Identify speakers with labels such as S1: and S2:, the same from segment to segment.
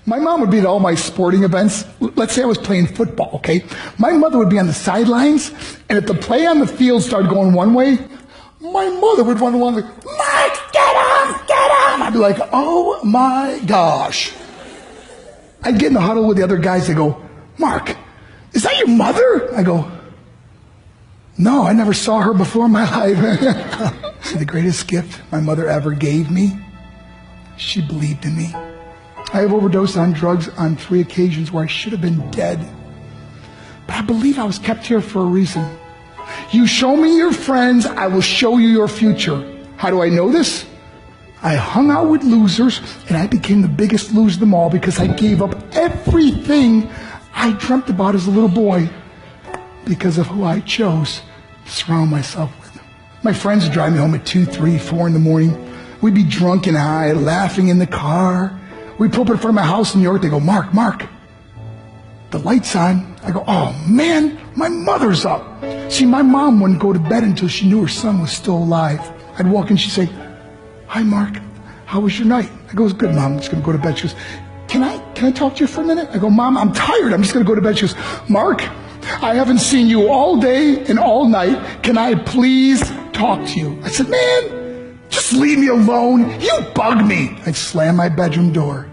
S1: My mom would be at all my sporting events. Let's say I was playing football, okay? My mother would be on the sidelines, and if the play on the field started going one way, my mother would run along like, Mark, get him, get him! I'd be like, oh my gosh. I'd get in the huddle with the other guys. They go, Mark, is that your mother? I go, no, I never saw her before in my life. The greatest gift my mother ever gave me, she believed in me. I have overdosed on drugs on 3 occasions where I should have been dead. But I believe I was kept here for a reason. You show me your friends, I will show you your future. How do I know this? I hung out with losers, and I became the biggest loser of them all because I gave up everything I dreamt about as a little boy because of who I chose to surround myself with. My friends would drive me home at 2, 3, 4 in the morning. We'd be drunk and high, laughing in the car. We'd pull up in front of my house in New York. They go, Mark, the light's on. I go, oh man, my mother's up. See, my mom wouldn't go to bed until she knew her son was still alive. I'd walk in, she'd say, hi Mark, how was your night? I go, it's good, Mom, I'm just gonna go to bed. She goes, can I talk to you for a minute? I go, Mom, I'm tired, I'm just gonna go to bed. She goes, Mark, I haven't seen you all day and all night. Can I please talk to you? I said, man, just leave me alone. You bug me. I'd slam my bedroom door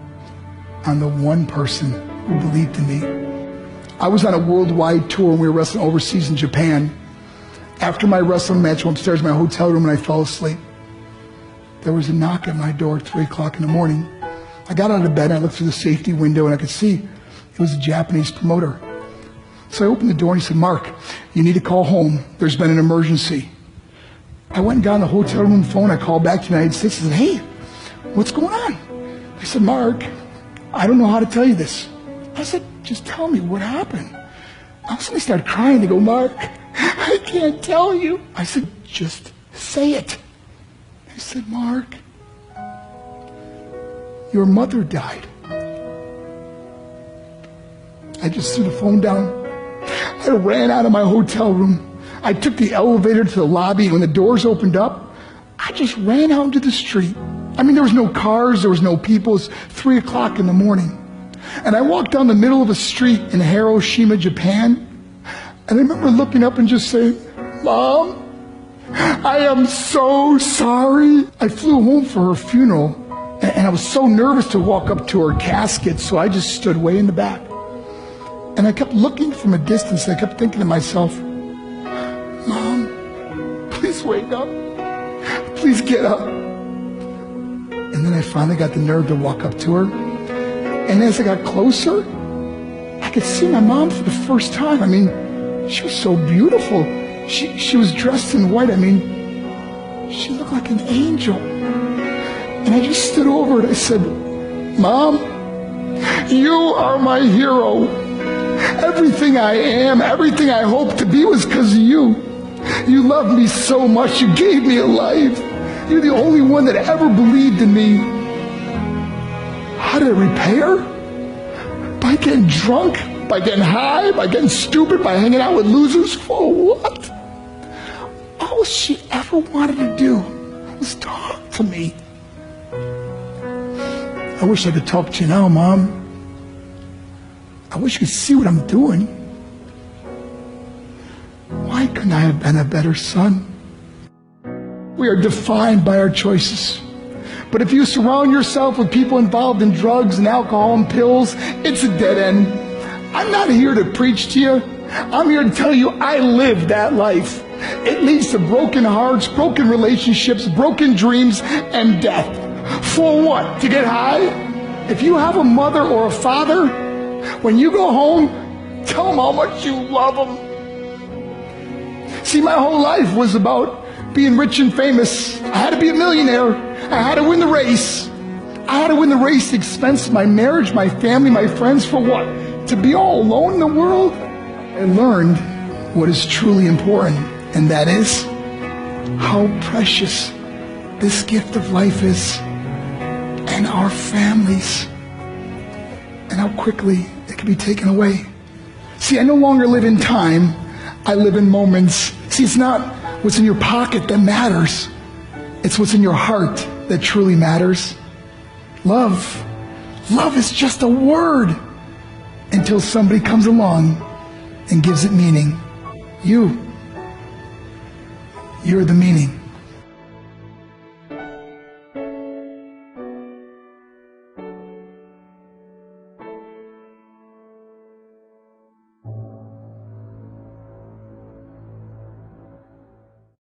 S1: on the one person who believed in me. I was on a worldwide tour and we were wrestling overseas in Japan. After my wrestling match, I went upstairs to my hotel room and I fell asleep. There was a knock at my door at 3 o'clock in the morning. I got out of bed and I looked through the safety window and I could see it was a Japanese promoter. So I opened the door and he said, Mark, you need to call home. There's been an emergency. I went and got on the hotel room phone. I called back to the United States and said, hey, what's going on? They said, Mark, I don't know how to tell you this. I said, just tell me what happened. All of a sudden they started crying. They go, Mark, I can't tell you. I said, just say it. They said, Mark, your mother died. I just threw the phone down. I ran out of my hotel room. I took the elevator to the lobby, and when the doors opened up, I just ran out into the street. I mean, there was no cars, there was no people. It was 3 o'clock in the morning. And I walked down the middle of a street in Hiroshima, Japan, and I remember looking up and just saying, Mom, I am so sorry. I flew home for her funeral, and I was so nervous to walk up to her casket, so I just stood way in the back. And I kept looking from a distance, and I kept thinking to myself, Mom, please wake up. Please get up. And then I finally got the nerve to walk up to her. And as I got closer, I could see my mom for the first time. I mean, she was so beautiful. She was dressed in white. I mean, she looked like an angel. And I just stood over and I said, Mom, you are my hero. Everything I am, everything I hope to be was because of you. You loved me so much. You gave me a life. You're the only one that ever believed in me. How did it repay her? By getting drunk, by getting high, by getting stupid, by hanging out with losers? For what? All she ever wanted to do was talk to me. I wish I could talk to you now, Mom. I wish you could see what I'm doing. Why couldn't I have been a better son? We are defined by our choices. But if you surround yourself with people involved in drugs and alcohol and pills, it's a dead end. I'm not here to preach to you. I'm here to tell you I lived that life. It leads to broken hearts, broken relationships, broken dreams, and death. For what? To get high? If you have a mother or a father, when you go home, tell them how much you love them. See, my whole life was about being rich and famous. I had to be a millionaire. I had to win the race. I had to win the race at the expense of my marriage, my family, my friends. For what? To be all alone in the world? I learned what is truly important, and that is how precious this gift of life is, and our families, and how quickly it can be taken away. See, I no longer live in time. I live in moments. See, it's not what's in your pocket that matters. It's what's in your heart that truly matters. Love Love is just a word until somebody comes along and gives it meaning. You're the meaning.